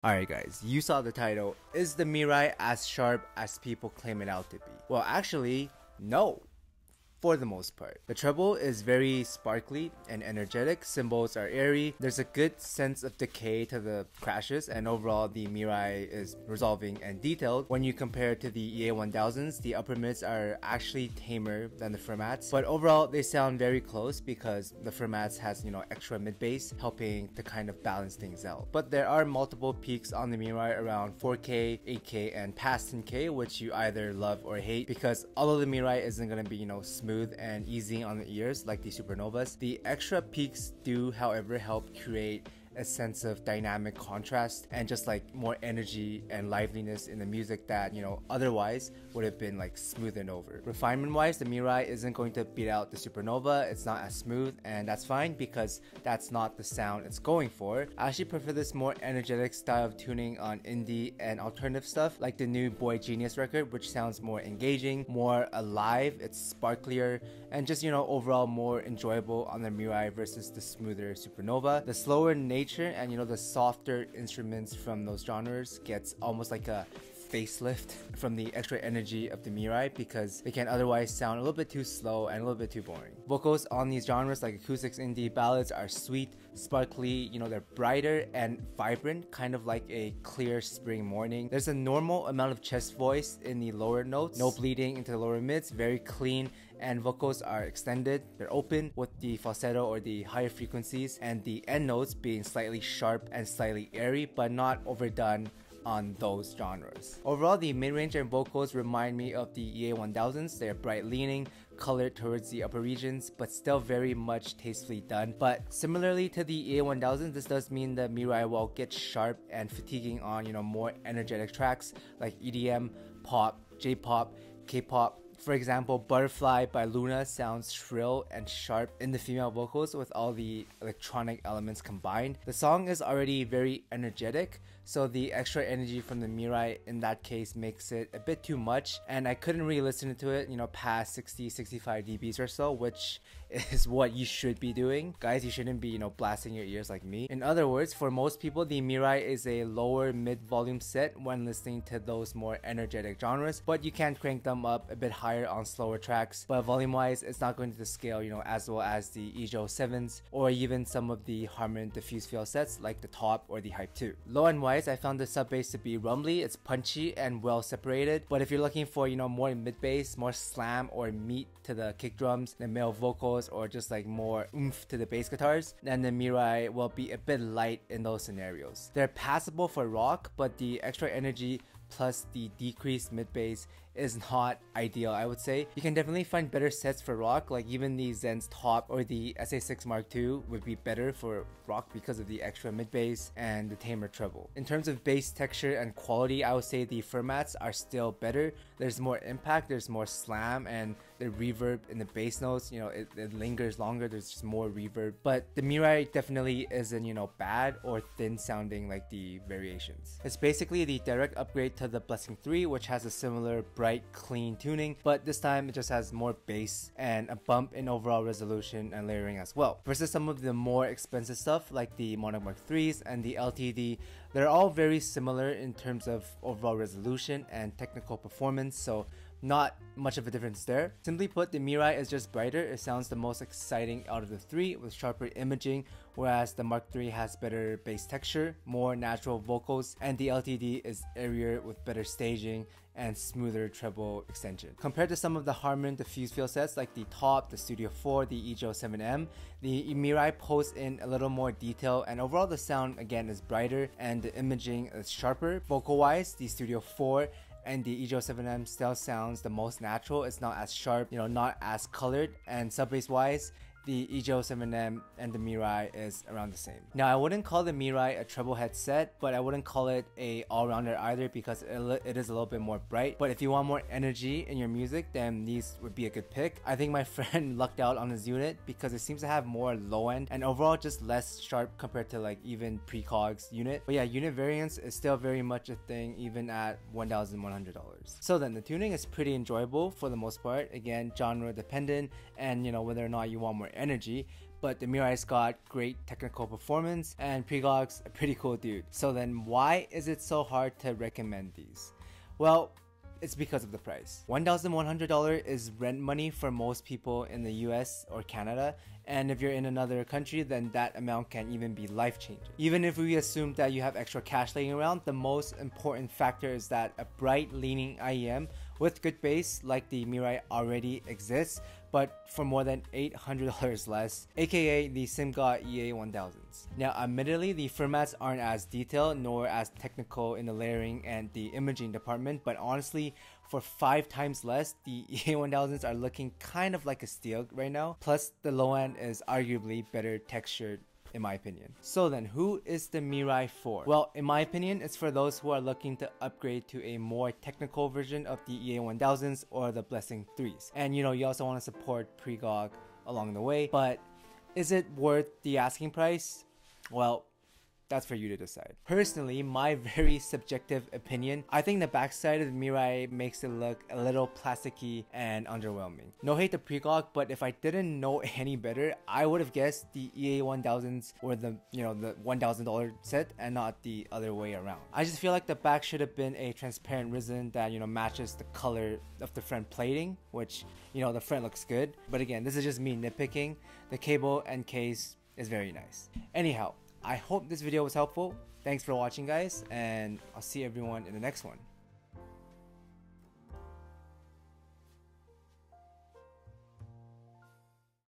Alright guys, you saw the title. Is the MIRAI as sharp as people claim it out to be? Well, actually, no. For the most part. The treble is very sparkly and energetic, cymbals are airy, there's a good sense of decay to the crashes, and overall the MIRAI is resolving and detailed. When you compare it to the EA1000s, the upper mids are actually tamer than the Fermats, but overall they sound very close because the Fermats has, extra mid bass helping to kind of balance things out. But there are multiple peaks on the MIRAI around 4K, 8K, and past 10K, which you either love or hate, because although the MIRAI isn't gonna be, smooth and easy on the ears like the Supernovas, the extra peaks do, however, help create a sense of dynamic contrast and just like more energy and liveliness in the music that otherwise would have been like smoothed over. Refinement wise, the MIRAI isn't going to beat out the Supernova. It's not as smooth, and that's fine because that's not the sound it's going for. I actually prefer this more energetic style of tuning on indie and alternative stuff like the new Boy Genius record, which sounds more engaging, more alive, it's sparklier, and just overall more enjoyable on the MIRAI versus the smoother Supernova. The slower nature and the softer instruments from those genres gets almost like a facelift from the extra energy of the MIRAI because they can otherwise sound a little bit too slow and a little bit too boring. Vocals on these genres like acoustics, indie, ballads are sweet, sparkly, they're brighter and vibrant, kind of like a clear spring morning. There's a normal amount of chest voice in the lower notes, no bleeding into the lower mids, very clean, and vocals are extended, they're open with the falsetto or the higher frequencies, and the end notes being slightly sharp and slightly airy but not overdone on those genres. Overall, the mid-range and vocals remind me of the EA1000s. They're bright leaning, colored towards the upper regions, but still very much tastefully done. But similarly to the EA1000s, this does mean the MIRAI will get sharp and fatiguing on more energetic tracks like EDM, pop, J-pop, K-pop. For example, Butterfly by Luna sounds shrill and sharp in the female vocals with all the electronic elements combined. The song is already very energetic, so the extra energy from the MIRAI in that case makes it a bit too much, and I couldn't really listen to it, past 60-65 dBs or so, which is what you should be doing. Guys, you shouldn't be, blasting your ears like me. In other words, for most people, the MIRAI is a lower mid-volume set when listening to those more energetic genres, but you can crank them up a bit higher on slower tracks. But volume wise, it's not going to scale as well as the EJO 7s or even some of the Harman diffuse field sets like the Top or the Hype 2. Low end wise, I found the sub bass to be rumbly, it's punchy and well separated, but if you're looking for more mid bass, more slam or meat to the kick drums, the male vocals, or just like more oomph to the bass guitars, then the MIRAI will be a bit light in those scenarios. They're passable for rock, but the extra energy plus the decreased mid bass is not ideal, I would say. You can definitely find better sets for rock, like even the Zen's Top or the SA6 Mark II would be better for rock because of the extra mid bass and the tamer treble. In terms of bass texture and quality, I would say the Fermats are still better. There's more impact, there's more slam, and the reverb in the bass notes, it lingers longer, there's just more reverb. But the MIRAI definitely isn't, bad or thin sounding like the variations. It's basically the direct upgrade to the Blessing 3, which has a similar bright, clean tuning, but this time it just has more bass and a bump in overall resolution and layering as well. Versus some of the more expensive stuff like the Monarch Mark 3s and the LTD, they're all very similar in terms of overall resolution and technical performance, so not much of a difference there. Simply put, the MIRAI is just brighter. It sounds the most exciting out of the three with sharper imaging, whereas the Mark III has better bass texture, more natural vocals, and the LTD is airier with better staging and smoother treble extension. Compared to some of the Harman diffuse field sets like the Top, the Studio 4, the EJO 7M, the MIRAI pulls in a little more detail, and overall the sound again is brighter and the imaging is sharper. Vocal wise, the Studio 4 and the EJO 7M still sounds the most natural. It's not as sharp, not as colored, and sub bass wise, the EJO 7M and the MIRAI is around the same. Now, I wouldn't call the MIRAI a treble headset, but I wouldn't call it a all-rounder either because it is a little bit more bright. But if you want more energy in your music, then these would be a good pick. I think my friend lucked out on his unit because it seems to have more low end and overall just less sharp compared to like even precogs unit. But yeah, unit variance is still very much a thing even at $1,100. So then the tuning is pretty enjoyable for the most part. Again, genre dependent and whether or not you want more energy. but the Mirai's got great technical performance and Pregog's a pretty cool dude. So then why is it so hard to recommend these? Well, it's because of the price. $1,100 is rent money for most people in the US or Canada, and if you're in another country, then that amount can even be life-changing. Even if we assume that you have extra cash laying around, the most important factor is that a bright leaning IEM with good bass like the Mirai already exists, but for more than $800 less, aka the SimGod EA1000s. Now admittedly, the formats aren't as detailed nor as technical in the layering and the imaging department, but honestly, for 5 times less, the EA1000s are looking kind of like a steal right now. Plus, the low end is arguably better textured in my opinion. So then, who is the Mirai for? Well, in my opinion, it's for those who are looking to upgrade to a more technical version of the EA1000s or the Blessing 3s. And you know, you also want to support Pregog along the way, but is it worth the asking price? Well, that's for you to decide. Personally, my very subjective opinion, I think the backside of the Mirai makes it look a little plasticky and underwhelming. No hate to Pregog, but if I didn't know any better, I would have guessed the EA1000s were the $1,000 set and not the other way around. I just feel like the back should have been a transparent resin that matches the color of the front plating, which the front looks good. But again, this is just me nitpicking. The cable and case is very nice. Anyhow, I hope this video was helpful. Thanks for watching, guys, and I'll see everyone in the next one.